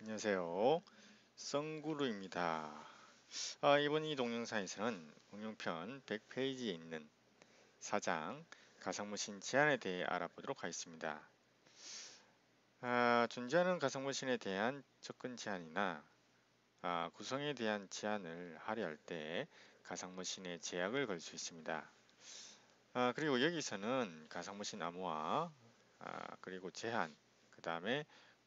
안녕하세요. 썬구루입니다. 이번 이 동영상에서는 응용편 100페이지에 있는 4장 가상무신 제한에 대해 알아보도록 하겠습니다. 존재하는 가상무신에 대한 접근 제한이나 구성에 대한 제한을 할애할 때 가상무신에 제약을 걸 수 있습니다. 그리고 여기서는 가상무신 암호화, 그리고 제한, 그 다음에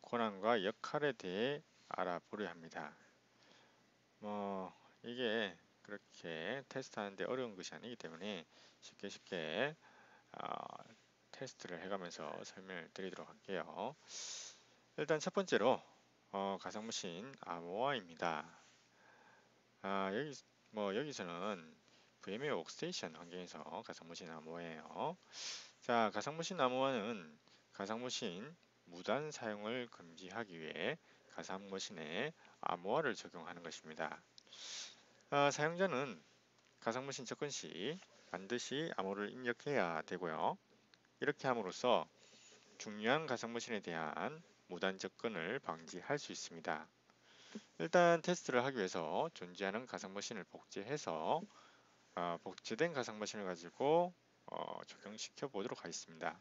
권한과 역할에 대해 알아보려 합니다. 이게 그렇게 테스트하는데 어려운 것이 아니기 때문에 쉽게 테스트를 해가면서 설명을 드리도록 할게요. 일단 첫 번째로 가상무신 암호화입니다. 여기서는 VMware 워크스테이션 환경에서 가상무신 암호화예요. 자, 가상무신 암호화는 가상무신 무단 사용을 금지하기 위해 가상머신에 암호화를 적용하는 것입니다. 사용자는 가상머신 접근 시 반드시 암호를 입력해야 되고요. 이렇게 함으로써 중요한 가상머신에 대한 무단 접근을 방지할 수 있습니다. 일단 테스트를 하기 위해서 존재하는 가상머신을 복제해서 복제된 가상머신을 가지고 적용시켜 보도록 하겠습니다.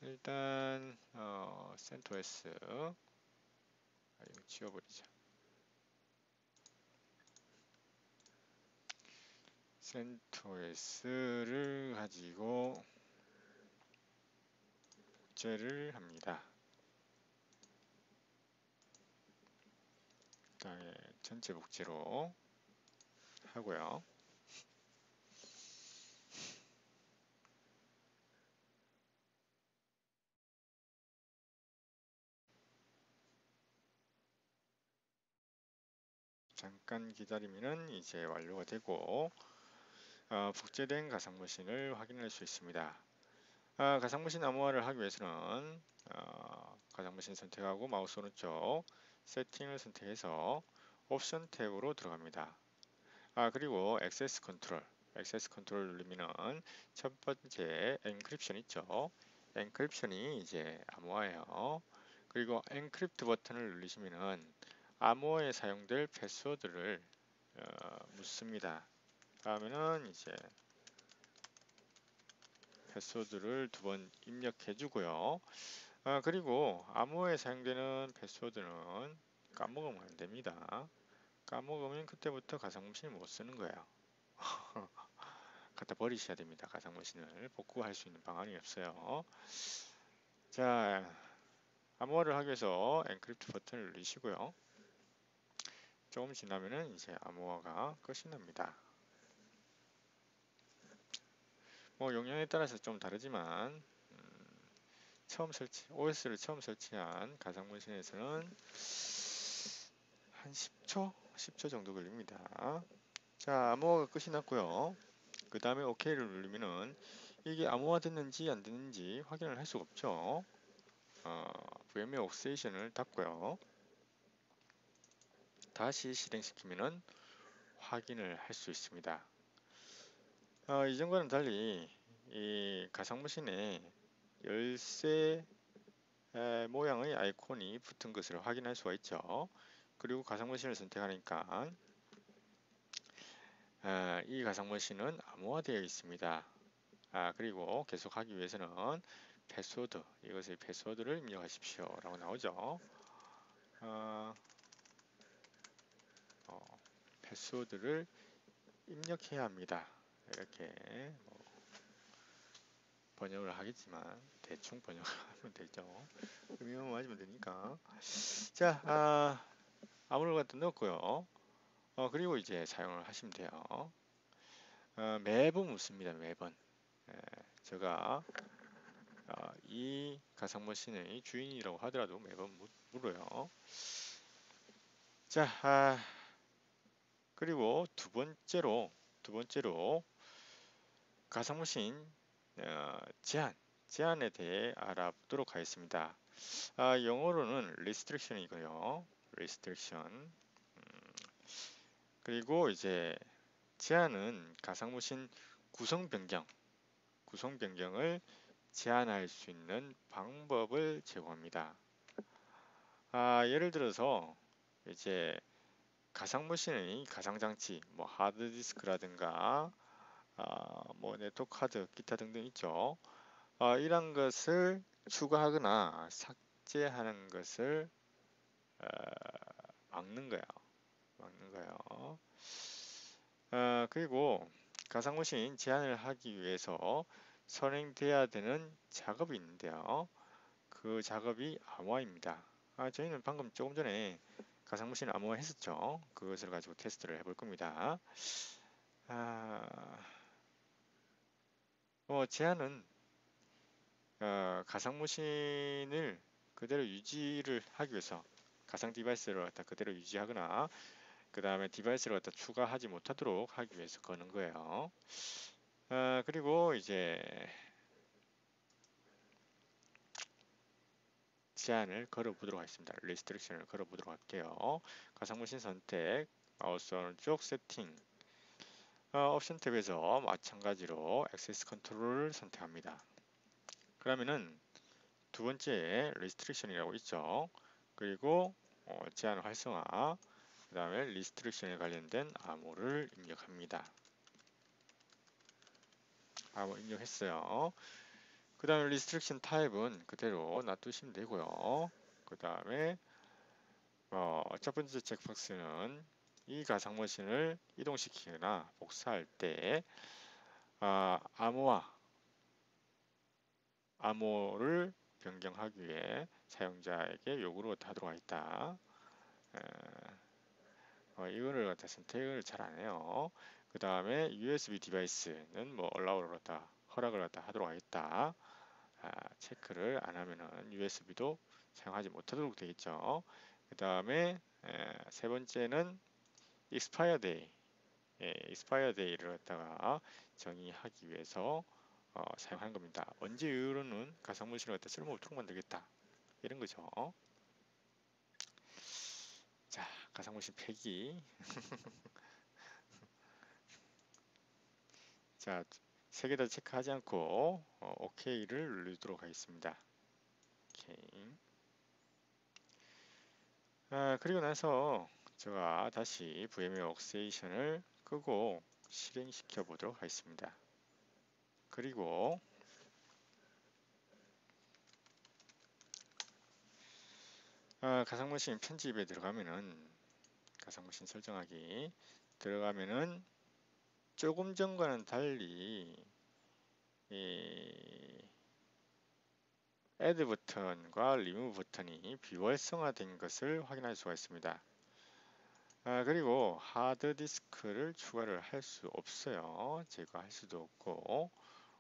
일단 CentOS 이거 지워버리자. CentOS를 가지고 복제를 합니다. 그다음에 전체 복제로 하고요. 잠깐 기다리면 이제 완료가 되고 복제된 가상머신을 확인할 수 있습니다. 가상머신 암호화를 하기 위해서는 가상머신 선택하고 마우스 오른쪽 세팅을 선택해서 옵션 탭으로 들어갑니다. 그리고 액세스 컨트롤 누르면은 첫 번째 엔크립션 있죠. 엔크립션이 이제 암호화예요. 그리고 엔크립트 버튼을 누르시면은 암호화에 사용될 패스워드를 묻습니다. 다음에는 이제 패스워드를 2번 입력해 주고요. 그리고 암호화에 사용되는 패스워드는 까먹으면 안 됩니다. 까먹으면 그때부터 가상무신을 못 쓰는 거예요. 갖다 버리셔야 됩니다. 가상머신을 복구할 수 있는 방안이 없어요. 자, 암호화를 하기 위해서 엔크립트 버튼을 누르시고요. 조금 지나면은 이제 암호화가 끝이 납니다. 용량에 따라서 좀 다르지만 OS를 처음 설치한 가상머신에서는 한 10초 정도 걸립니다. 자, 암호화가 끝이 났고요. 그 다음에 OK를 누르면은 이게 암호화 됐는지 안 됐는지 확인을 할 수가 없죠. VMware 워크스테이션을 닫고요. 다시 실행시키면은 확인을 할 수 있습니다. 이전과는 달리 이 가상머신에 열쇠 모양의 아이콘이 붙은 것을 확인할 수가 있죠. 그리고 가상머신을 선택하니까 이 가상머신은 암호화되어 있습니다. 그리고 계속하기 위해서는 패스워드, 이것의 패스워드를 입력하십시오 라고 나오죠. 패스워드를 입력해야 합니다. 이렇게 번역을 하겠지만 대충 번역하면 되죠. 의미만 맞으면 되니까. 자, 암호를 갖다 넣었고요. 그리고 이제 사용을 하시면 돼요. 매번 묻습니다. 매번. 제가 이 가상머신의 주인이라고 하더라도 매번 물어요. 자, 그리고 두 번째로 가상머신 제한에 대해 알아보도록 하겠습니다. 영어로는 restriction이고요. restriction. 그리고 이제 제한은 가상무신 구성 변경을 제한할 수 있는 방법을 제공합니다. 예를 들어서 이제 가상머신의 가상장치, 뭐 하드디스크라든가 뭐 네트워크 카드, 기타 등등 있죠. 이런 것을 추가하거나 삭제하는 것을 어, 막는 거예요. 막는 거예요. 그리고 가상머신 제한을 하기 위해서 선행돼야 되는 작업이 있는데요. 그 작업이 암호화입니다. 저희는 방금 조금 전에 가상머신 암호화 했었죠. 그것을 가지고 테스트를 해볼 겁니다. 제한은 가상머신을 그대로 유지를 하기 위해서 가상 디바이스를 갖다 그대로 유지하거나 그 다음에 디바이스를 갖다 추가하지 못하도록 하기 위해서 거는 거예요. 그리고 이제 제한을 걸어보도록 하겠습니다. 리스트릭션을 걸어보도록 할게요. 가상머신 선택, 마우스 오른쪽 세팅, 옵션 탭에서 마찬가지로 액세스 컨트롤을 선택합니다. 그러면은 두 번째 리스트릭션이라고 있죠. 그리고 제한 활성화, 그 다음에 리스트릭션에 관련된 암호를 입력합니다. 암호 입력했어요. 그 다음에 리스트릭션 타입은 그대로 놔두시면 되고요. 그 다음에 첫 번째 잭박스는 이 가상머신을 이동시키거나 복사할 때 암호를 변경하기 위해 사용자에게 요구를 하도록 있다. 이거를 갖다 선택을 잘 안 해요. 그 다음에 USB 디바이스는 뭐 allow를 갖다 허락을 갖다 하도록 하겠다. 체크를 안 하면은 USB도 사용하지 못하도록 되겠죠. 그 다음에 세 번째는 expire day, expire day를 갖다가 정의하기 위해서 사용하는 겁니다. 언제 이후로는 가상머신을 갖다 쓸모없도록 만들겠다. 이런 거죠. 자, 가상머신 폐기. 자, 세 개 다 체크하지 않고 OK를 누르도록 하겠습니다. 오케이. 그리고 나서 제가 다시 VMware 워크스테이션을 끄고 실행시켜 보도록 하겠습니다. 그리고 가상머신 편집에 들어가면은 가상머신 설정하기 들어가면은 조금 전과는 달리 이 add 버튼과 remove 버튼이 비활성화된 것을 확인할 수가 있습니다. 그리고 하드디스크를 추가를 할 수 없어요. 제거할 수도 없고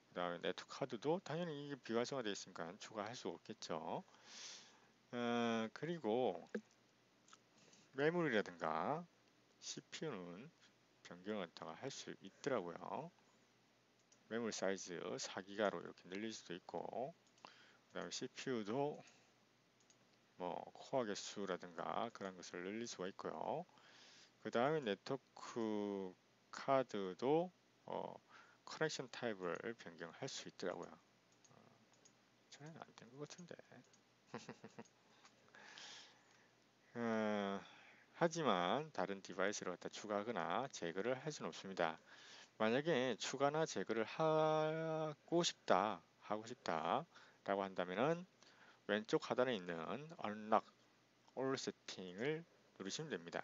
그 다음에 네트워크 카드도 당연히 이게 비활성화되어 있으니까 추가할 수 없겠죠. 그리고 메모리라든가 CPU는 변경을 할 수 있더라고요. 메모리 사이즈 4기가로 이렇게 늘릴 수도 있고 그 다음에 CPU도 뭐 코어 개수라든가 그런 것을 늘릴 수가 있고요. 그 다음에 네트워크 카드도 커넥션 타입을 변경할 수 있더라고요. 저는 안 된 것 같은데. 하지만 다른 디바이스를 갖다 추가하거나 제거를 할 수는 없습니다. 만약에 추가나 제거를 하고 싶다 라고 한다면은 왼쪽 하단에 있는 Unlock All Setting을 누르시면 됩니다.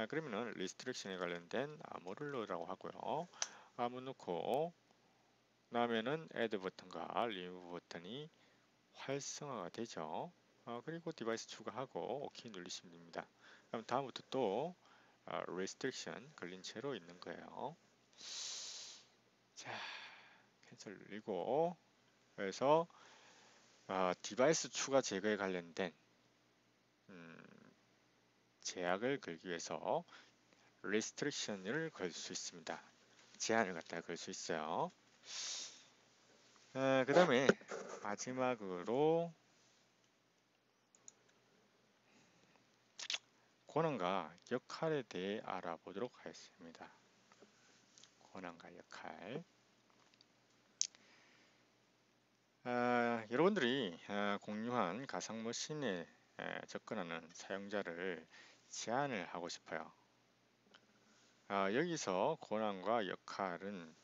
그러면은 리스트릭션에 관련된 암호를 넣으라고 하고요. 암호 넣고 나면은 Add 버튼과 Remove 버튼이 활성화가 되죠. 그리고 디바이스 추가하고 OK 누르시면 됩니다. 그럼 다음부터 또 Restriction 걸린 채로 있는 거예요. 자, 캔슬 누르고 그래서 디바이스 추가 제거에 관련된 제약을 걸기 위해서 restriction을 걸 수 있습니다. 제한을 갖다가 걸 수 있어요. 그 다음에 마지막으로 권한과 역할에 대해 알아보도록 하겠습니다. 권한과 역할. 여러분들이 공유한 가상머신에 접근하는 사용자를 제한을 하고 싶어요. 여기서 권한과 역할은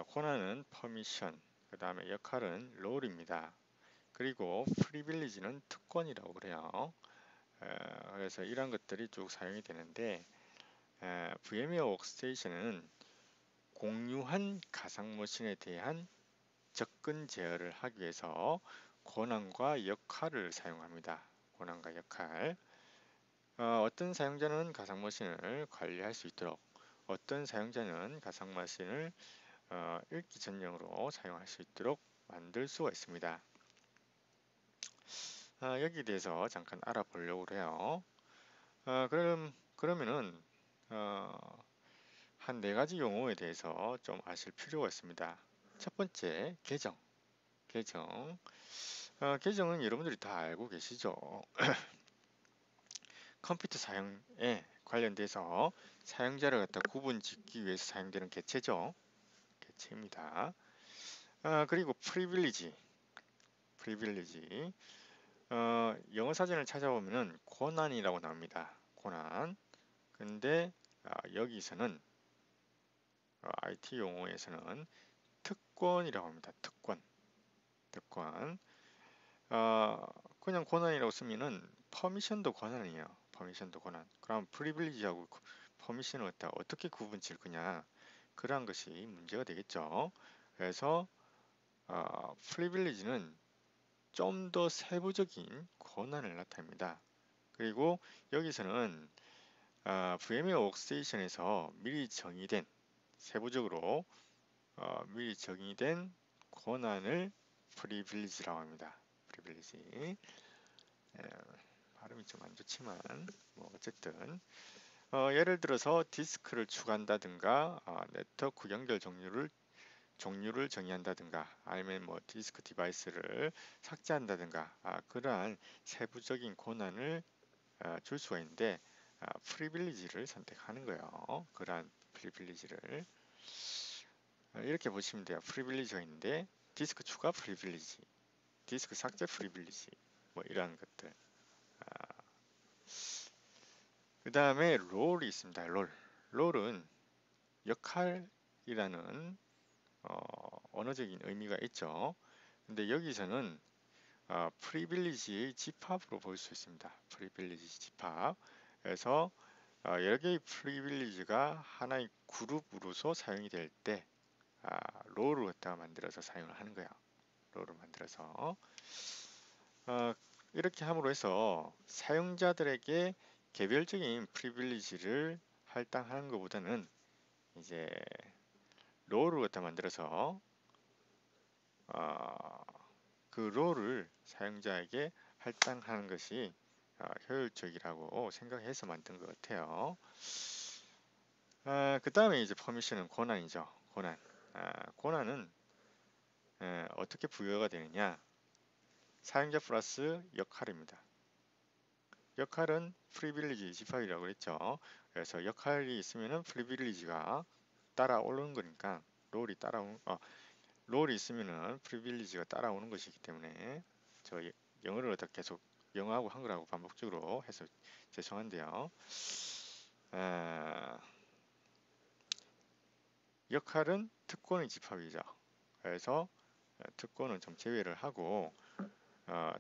권한은 퍼미션, 그 다음에 역할은 롤입니다. 그리고 프리빌리지는 특권이라고 그래요. 그래서 이런 것들이 쭉 사용이 되는데 VMware 워크스테이션은 공유한 가상머신에 대한 접근 제어를 하기 위해서 권한과 역할을 사용합니다. 권한과 역할. 어떤 사용자는 가상머신을 관리할 수 있도록, 어떤 사용자는 가상머신을 읽기 전용으로 사용할 수 있도록 만들 수가 있습니다. 여기에 대해서 잠깐 알아보려고 해요. 그러면은 한 4가지 용어에 대해서 좀 아실 필요가 있습니다. 첫 번째, 계정. 계정은 여러분들이 다 알고 계시죠? 컴퓨터 사용에 관련돼서 사용자를 갖다 구분 짓기 위해서 사용되는 개체죠. 개체입니다. 그리고 프리빌리지. 영어 사전을 찾아보면은 권한이라고 나옵니다. 권한. 근데 여기서는 IT 용어에서는 특권이라고 합니다. 특권. 그냥 권한이라고 쓰면은 퍼미션도 권한이에요. 퍼미션도 권한. 그럼 프리빌리지하고 퍼미션을 어떻게 구분 지을 거냐? 그러한 것이 문제가 되겠죠. 그래서 프리빌리지는 좀 더 세부적인 권한을 나타냅니다. 그리고 여기서는 VMware 워크스테이션에서 미리 정의된 세부적으로 미리 정의된 권한을 프리빌리지라고 합니다. 프리빌리지. 발음이 좀 안 좋지만 뭐 어쨌든 예를 들어서 디스크를 추가한다든가 네트워크 연결 종류를 정의한다든가 아니면 뭐 디스크 디바이스를 삭제한다든가 그러한 세부적인 권한을 줄 수가 있는데 프리빌리지를 선택하는 거예요. 그러한 프리빌리지를 이렇게 보시면 돼요. 프리빌리지가 있는데 디스크 추가 프리빌리지, 디스크 삭제 프리빌리지 뭐 이러한 것들. 그 다음에 롤이 있습니다. 롤은 역할이라는 언어적인 의미가 있죠. 근데 여기서는 프리빌리지의 집합으로 볼 수 있습니다. 프리빌리지 집합. 그래서 여러 개의 프리빌리지가 하나의 그룹으로서 사용이 될 때 롤을 갖다가 만들어서 사용을 하는 거예요. 롤을 만들어서 이렇게 함으로 해서 사용자들에게 개별적인 프리빌리지를 할당하는 것보다는 이제 롤을 갖다 만들어서 그 롤을 사용자에게 할당하는 것이 효율적이라고 생각해서 만든 것 같아요. 그 다음에 이제 퍼미션은 권한이죠. 권한은 어떻게 부여가 되느냐? 사용자 플러스 역할입니다. 역할은 프리빌리지 집합이라고 그랬죠. 그래서 역할이 있으면은 프리빌리지가 따라오는 거니까 롤이 있으면은 프리빌리지가 따라오는 것이기 때문에 저 영어를 갖다 계속 영어하고 한글하고 반복적으로 해서 죄송한데요. 역할은 특권의 집합이죠. 그래서 특권은 좀 제외를 하고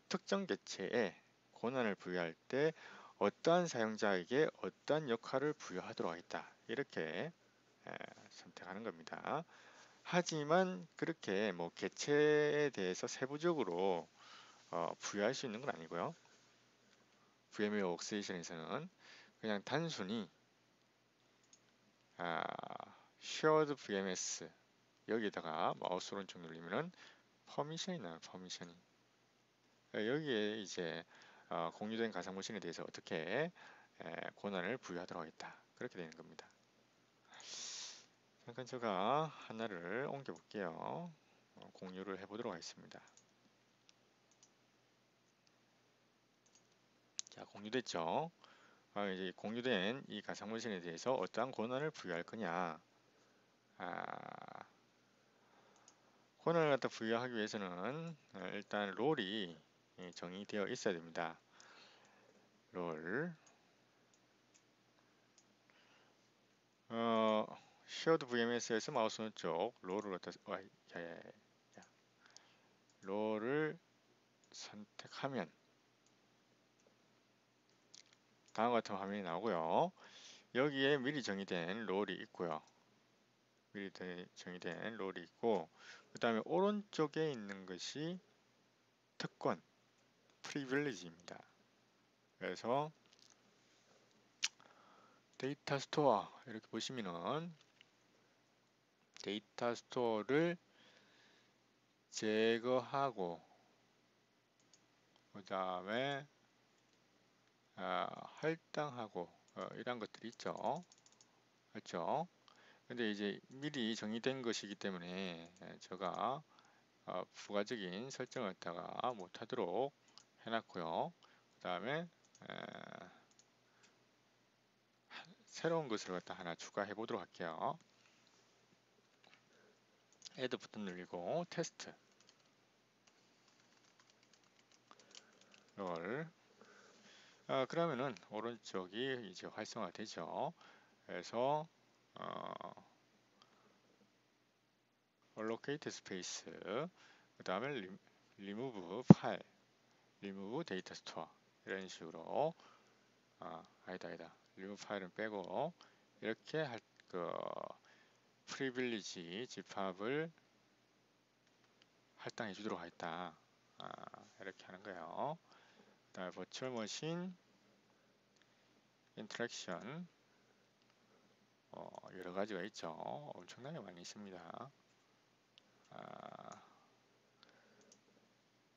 특정 개체에 권한을 부여할 때 어떠한 사용자에게 어떠한 역할을 부여하도록 하겠다. 이렇게 선택하는 겁니다. 하지만 그렇게 뭐 개체에 대해서 세부적으로 부여할 수 있는 건 아니고요. VMware 워크스테이션에서는 그냥 단순히 Shared VMS 여기에다가 마우스 오른쪽 누르면은 퍼미션이 나와요. 퍼미션이. 여기에 이제 공유된 가상머신에 대해서 어떻게 권한을 부여하도록 하겠다. 그렇게 되는 겁니다. 잠깐 제가 하나를 옮겨 볼게요. 공유를 해보도록 하겠습니다. 자, 공유됐죠? 이제 공유된 이 가상머신에 대해서 어떠한 권한을 부여할 거냐? 권한을 갖다 부여하기 위해서는 일단 롤이 정의되어 있어야 됩니다. 롤 쉐어드 VMS에서 마우스 오른쪽 롤을 롤을 선택하면 다음과 같은 화면이 나오고요. 여기에 미리 정의된 롤이 있고요. 미리 정의된 롤이 있고, 그 다음에 오른쪽에 있는 것이 특권, 프리빌리지입니다. 그래서 데이터 스토어 이렇게 보시면은 데이터 스토어를 제거하고 그 다음에 할당하고 이런 것들이 있죠. 그렇죠? 근데 이제 미리 정의된 것이기 때문에 제가 부가적인 설정을 갖다가 못하도록 해놨고요. 그 다음에 새로운 것을 갖다 하나 추가해 보도록 할게요. add 버튼 누르고 테스트 롤 그러면은 오른쪽이 이제 활성화 되죠. 그래서 allocate space 그 다음에 remove 파일 remove data store 이런 식으로 아니다 remove 파일은 빼고 이렇게 프리빌리지 집합을 할당해 주도록 하겠다. 이렇게 하는 거예요. 그 다음에 버추얼 머신 인터랙션 여러 가지가 있죠. 엄청나게 많이 있습니다.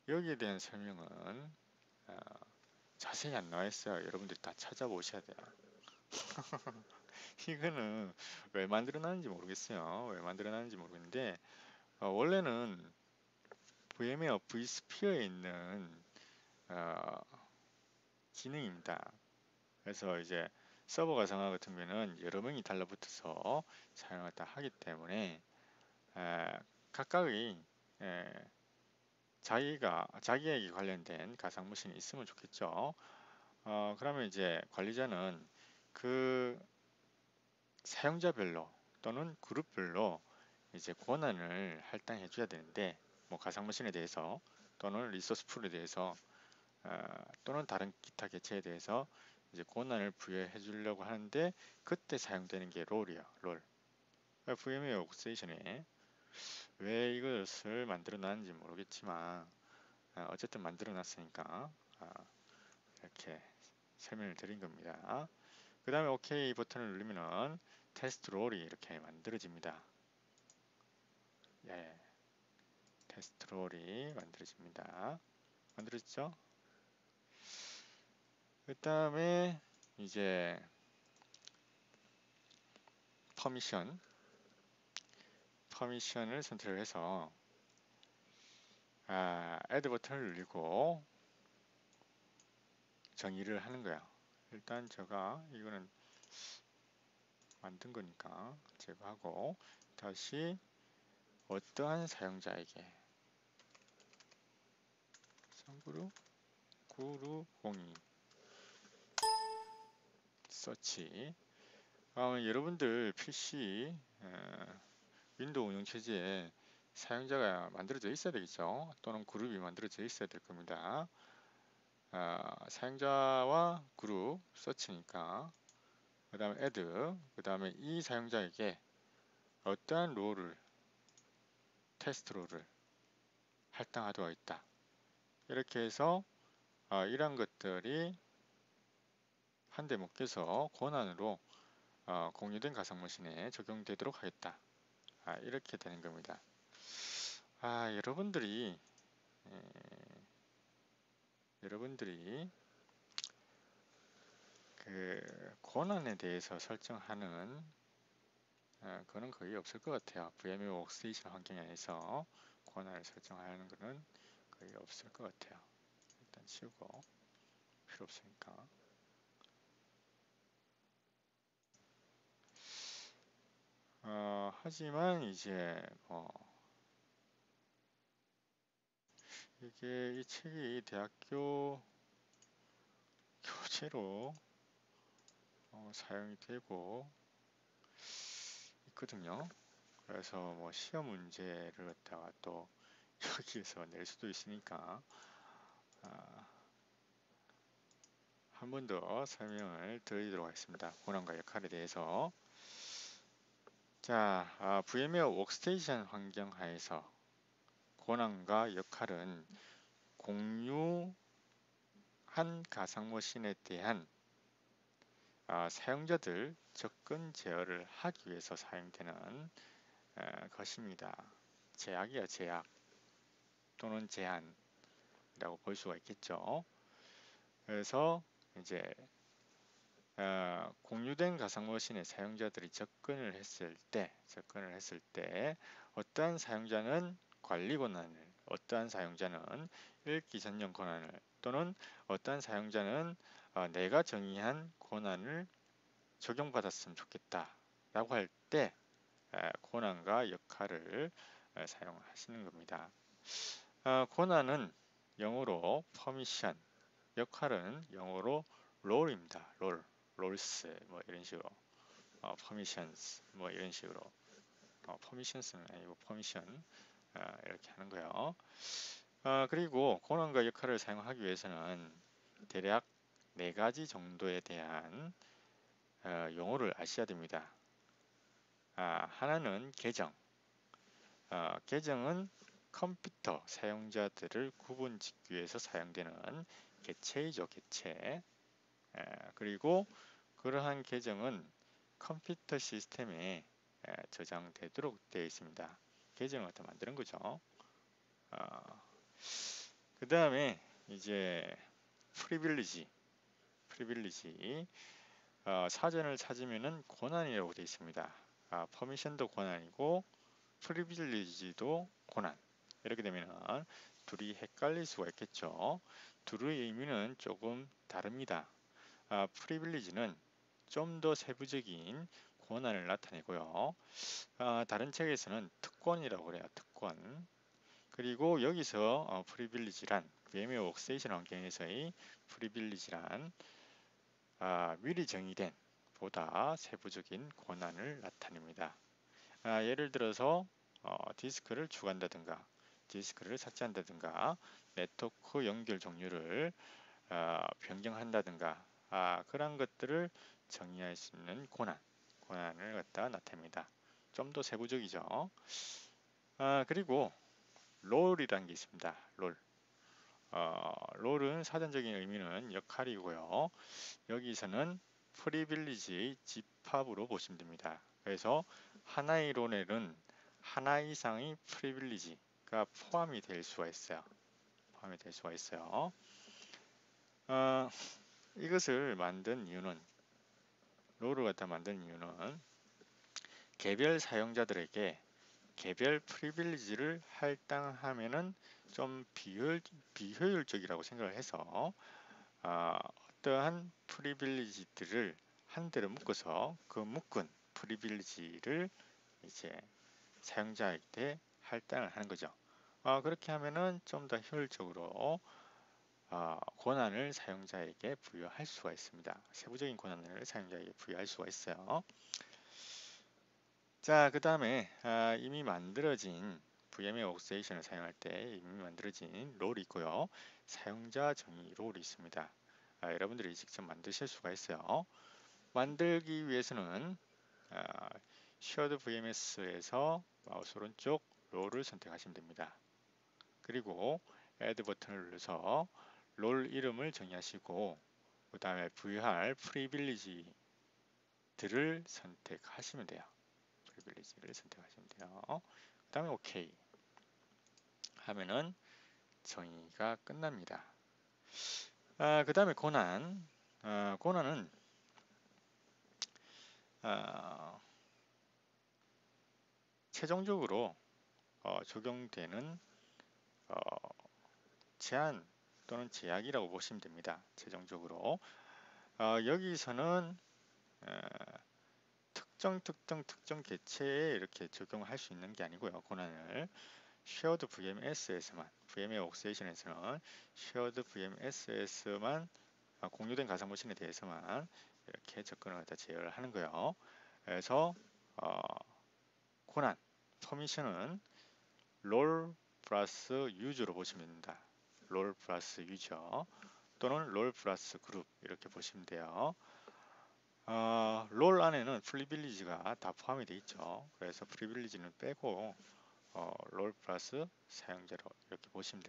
여기에 대한 설명은 자세히 안 나와 있어요. 여러분들이 다 찾아보셔야 돼요. 이거는 왜 만들어놨는지 모르겠어요. 왜 만들어놨는지 모르겠는데 원래는 VM웨어 vSphere에 있는 기능입니다. 그래서 이제 서버 가상화 같은 경우는 여러 명이 달라붙어서 사용을 다 하기 때문에 각각의 자기에게 관련된 가상 머신이 있으면 좋겠죠. 그러면 이제 관리자는 그 사용자별로 또는 그룹별로 이제 권한을 할당해 줘야 되는데 뭐 가상 머신에 대해서 또는 리소스 풀에 대해서 또는 다른 기타 개체에 대해서 이제 권한을 부여해 주려고 하는데 그때 사용되는 게 롤이야. 롤. VMware 워크스테이션에 왜 이것을 만들어 놨는지 모르겠지만 어쨌든 만들어 놨으니까 이렇게 설명을 드린 겁니다. 그 다음에 OK 버튼을 누르면은 테스트 롤이 이렇게 만들어집니다. 예, 테스트 롤이 만들어집니다. 만들어졌죠? 그 다음에 이제 퍼미션을 선택을 해서 add 버튼을 누르고 정의를 하는 거야. 일단 제가 이거는 만든 거니까 제거하고 다시 어떠한 사용자에게 참고로 9602 서치 여러분들 PC 윈도우 운영체제에 사용자가 만들어져 있어야 되겠죠. 또는 그룹이 만들어져 있어야 될 겁니다. 사용자와 그룹 서치니까 그 다음에 add 그 다음에 이 사용자에게 어떠한 롤을 테스트 롤을 할당하도록 있다. 이렇게 해서 이러한 것들이 한 대목에서 권한으로 공유된 가상머신에 적용되도록 하겠다. 이렇게 되는 겁니다. 여러분들이 그 권한에 대해서 설정하는 그거는 거의 없을 것 같아요. VMware 워크스테이션 환경에서 권한을 설정하는 것은 거의 없을 것 같아요. 일단 치우고 필요 없으니까. 하지만 이제 이게 이 책이 대학교 교재로 사용이 되고 있거든요. 그래서 뭐 시험 문제를 갖다가 또 여기에서 낼 수도 있으니까 한 번 더 설명을 드리도록 하겠습니다. 권한과 역할에 대해서. 자, VM웨어 워크스테이션 환경 하에서 권한과 역할은 공유한 가상머신에 대한 사용자들 접근 제어를 하기 위해서 사용되는 것입니다. 제약이야, 제약 또는 제한이라고 볼 수가 있겠죠. 그래서 이제 공유된 가상머신의 사용자들이 접근을 했을 때 어떠한 사용자는 관리 권한을, 어떠한 사용자는 읽기 전용 권한을, 또는 어떠한 사용자는 내가 정의한 권한을 적용받았으면 좋겠다 라고 할 때 권한과 역할을 사용하시는 겁니다. 권한은 영어로 permission, 역할은 영어로 role입니다. roles 뭐 이런 식으로 permissions 뭐 이런 식으로 permissions는 아니고 permission 이렇게 하는 거예요. 그리고 권한과 역할을 사용하기 위해서는 대략 4가지 정도에 대한 용어를 아셔야 됩니다. 하나는 계정. 계정은 컴퓨터 사용자들을 구분짓기 위해서 사용되는 객체이죠, 객체. 그리고 그러한 계정은 컴퓨터 시스템에 저장되도록 되어 있습니다. 계정을 갖다 만드는 거죠. 그 다음에 이제 프리빌리지 사전을 찾으면은 권한이라고 되어 있습니다. 퍼미션도 권한이고 프리빌리지도 권한. 이렇게 되면 둘이 헷갈릴 수가 있겠죠. 둘의 의미는 조금 다릅니다. 프리빌리지는 좀 더 세부적인 권한을 나타내고요. 다른 책에서는 특권이라고 그래요. 특권. 그리고 여기서 프리빌리지란 VMware 워크스테이션 환경에서의 프리빌리지란 미리 정의된 보다 세부적인 권한을 나타냅니다. 예를 들어서 디스크를 추가한다든가 디스크를 삭제한다든가 네트워크 연결 종류를 변경한다든가 그런 것들을 정의할 수 있는 권한을 갖다 나타냅니다. 좀 더 세부적이죠. 그리고 롤이라는 게 있습니다. 롤은 사전적인 의미는 역할이고요. 여기서는 프리빌리지의 집합으로 보시면 됩니다. 그래서 하나의 롤에는 하나 이상의 프리빌리지가 포함이 될 수가 있어요. 이것을 만든 이유는, 롤을 갖다 만든 이유는 개별 사용자들에게 개별 프리빌리지를 할당하면은 좀 비효율적이라고 생각을 해서 어떠한 프리빌리지들을 한 대로 묶어서 그 묶은 프리빌리지를 이제 사용자에게 할당을 하는 거죠. 그렇게 하면은 좀 더 효율적으로 권한을 사용자에게 부여할 수가 있습니다. 세부적인 권한을 사용자에게 부여할 수가 있어요. 자, 그 다음에 이미 만들어진 VMware 워크스테이션을 사용할 때 이미 만들어진 롤이 있고요. 사용자 정의 롤이 있습니다. 여러분들이 직접 만드실 수가 있어요. 만들기 위해서는 Shared VMS에서 마우스 오른쪽 롤을 선택하시면 됩니다. 그리고 Add 버튼을 눌러서 롤 이름을 정의하시고 그 다음에 부여할 프리빌리지들을 선택하시면 돼요. 프리빌리지를 선택하시면 돼요. 그 다음에 OK 하면은 정의가 끝납니다. 그 다음에 권한은 최종적으로 적용되는 제한 또는 제약이라고 보시면 됩니다. 최종적으로 여기서는 특정 개체에 이렇게 적용할 수 있는 게 아니고요. 권한을 shared VMS에서만, VM의 웍세이션에서는 shared VMS에서만 공유된 가상머신에 대해서만 이렇게 접근을 갖다 제어를 하는 거예요. 그래서 권한, 퍼미션은 롤 플러스 유저로 보시면 됩니다. 롤 플러스 유저 또는 롤 플러스 그룹 이렇게 보시면 돼요. 롤 안에는 프리빌리지가 다 포함이 되어 있죠. 그래서 프리빌리지는 빼고 롤 플러스 사용자로 이렇게 보시면 됩니다.